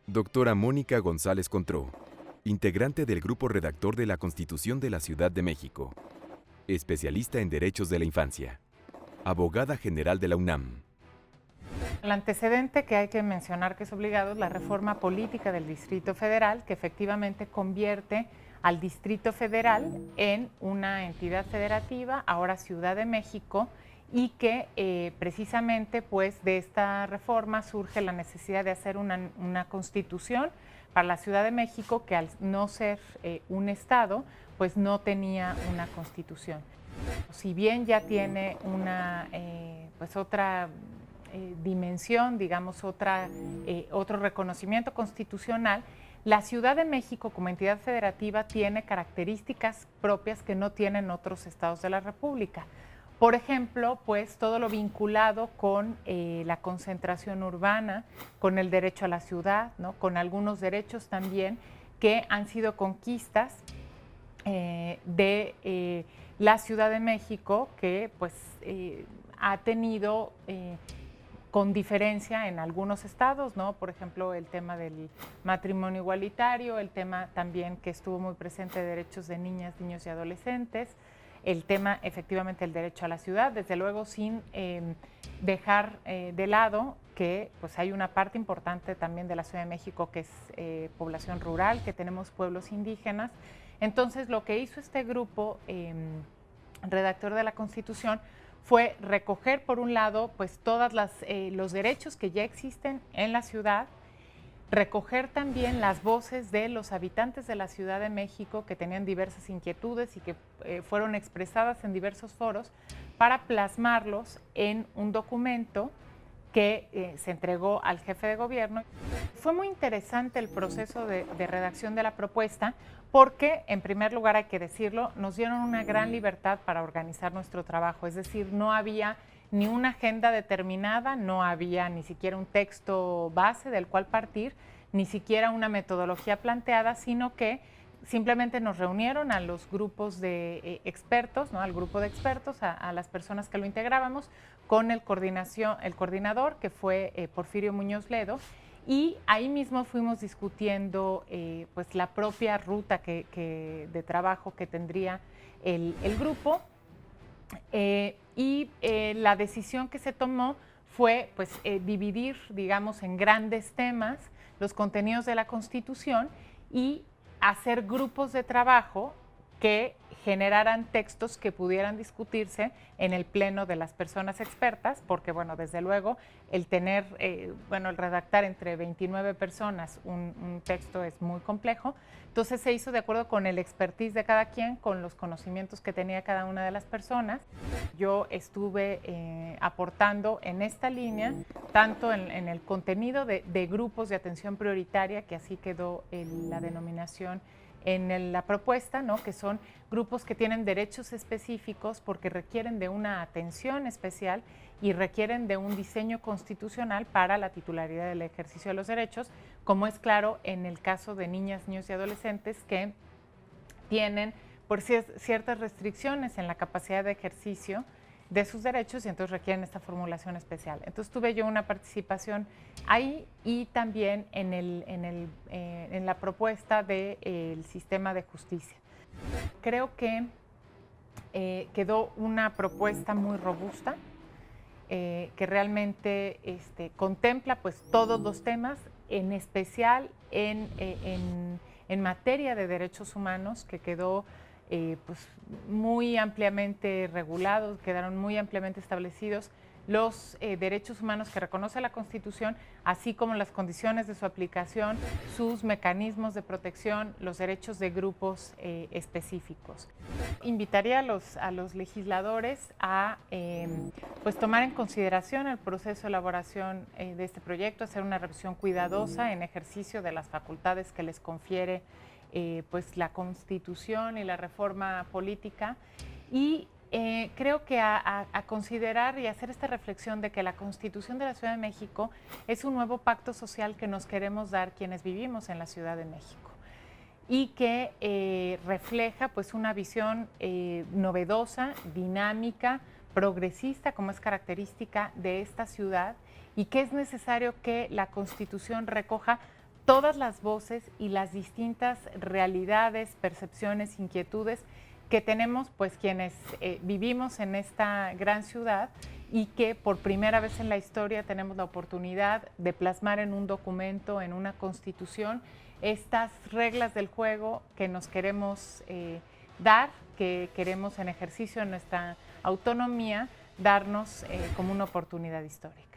Doctora Mónica González Contró, integrante del grupo redactor de la Constitución de la Ciudad de México, especialista en derechos de la infancia, abogada general de la UNAM. El antecedente que hay que mencionar que es obligado es la reforma política del Distrito Federal, que efectivamente convierte al Distrito Federal en una entidad federativa, ahora Ciudad de México, y que precisamente pues de esta reforma surge la necesidad de hacer una constitución para la Ciudad de México, que al no ser un estado, pues no tenía una constitución. Si bien ya tiene una pues otra dimensión, digamos otro reconocimiento constitucional, la Ciudad de México como entidad federativa tiene características propias que no tienen otros estados de la República. Por ejemplo, pues todo lo vinculado con la concentración urbana, con el derecho a la ciudad, ¿no? Con algunos derechos también que han sido conquistas de la Ciudad de México, que pues ha tenido con diferencia en algunos estados, ¿no? Por ejemplo, el tema del matrimonio igualitario, el tema también que estuvo muy presente de derechos de niñas, niños y adolescentes, el tema efectivamente del derecho a la ciudad, desde luego sin dejar de lado que pues hay una parte importante también de la Ciudad de México que es población rural, que tenemos pueblos indígenas. Entonces, lo que hizo este grupo redactor de la Constitución fue recoger, por un lado, pues todos los derechos que ya existen en la ciudad, recoger también las voces de los habitantes de la Ciudad de México que tenían diversas inquietudes y que fueron expresadas en diversos foros para plasmarlos en un documento que se entregó al jefe de gobierno. Fue muy interesante el proceso de redacción de la propuesta porque, en primer lugar, hay que decirlo, nos dieron una gran libertad para organizar nuestro trabajo, es decir, no había ni una agenda determinada, no había ni siquiera un texto base del cual partir, ni siquiera una metodología planteada, sino que simplemente nos reunieron a los grupos de expertos, ¿no? Al grupo de expertos, a las personas que lo integrábamos, con el coordinador, que fue Porfirio Muñoz Ledo, y ahí mismo fuimos discutiendo pues la propia ruta de trabajo que tendría el grupo. La decisión que se tomó fue pues, dividir, digamos, en grandes temas los contenidos de la Constitución y hacer grupos de trabajo que generaran textos que pudieran discutirse en el pleno de las personas expertas, porque, bueno, desde luego, el tener, el redactar entre 29 personas un texto es muy complejo. Entonces se hizo de acuerdo con el expertise de cada quien, con los conocimientos que tenía cada una de las personas. Yo estuve aportando en esta línea, tanto en el contenido de grupos de atención prioritaria, que así quedó la denominación en la propuesta, ¿no? Que son grupos que tienen derechos específicos porque requieren de una atención especial y requieren de un diseño constitucional para la titularidad del ejercicio de los derechos, como es claro en el caso de niñas, niños y adolescentes que tienen por ciertas restricciones en la capacidad de ejercicio de sus derechos y entonces requieren esta formulación especial. Entonces tuve yo una participación ahí y también en la propuesta del sistema de justicia. Creo que quedó una propuesta muy robusta que realmente contempla pues todos los temas, en especial en materia de derechos humanos, que quedó pues muy ampliamente regulados, quedaron muy ampliamente establecidos los derechos humanos que reconoce la Constitución, así como las condiciones de su aplicación, sus mecanismos de protección, los derechos de grupos específicos. Invitaría a los legisladores a pues tomar en consideración el proceso de elaboración de este proyecto, hacer una revisión cuidadosa en ejercicio de las facultades que les confiere pues la Constitución y la reforma política, y creo que a considerar y hacer esta reflexión de que la Constitución de la Ciudad de México es un nuevo pacto social que nos queremos dar quienes vivimos en la Ciudad de México y que refleja pues una visión novedosa, dinámica, progresista, como es característica de esta ciudad, y que es necesario que la Constitución recoja todas las voces y las distintas realidades, percepciones, inquietudes que tenemos pues quienes vivimos en esta gran ciudad y que por primera vez en la historia tenemos la oportunidad de plasmar en un documento, en una constitución, estas reglas del juego que nos queremos dar, que queremos en ejercicio de nuestra autonomía darnos como una oportunidad histórica.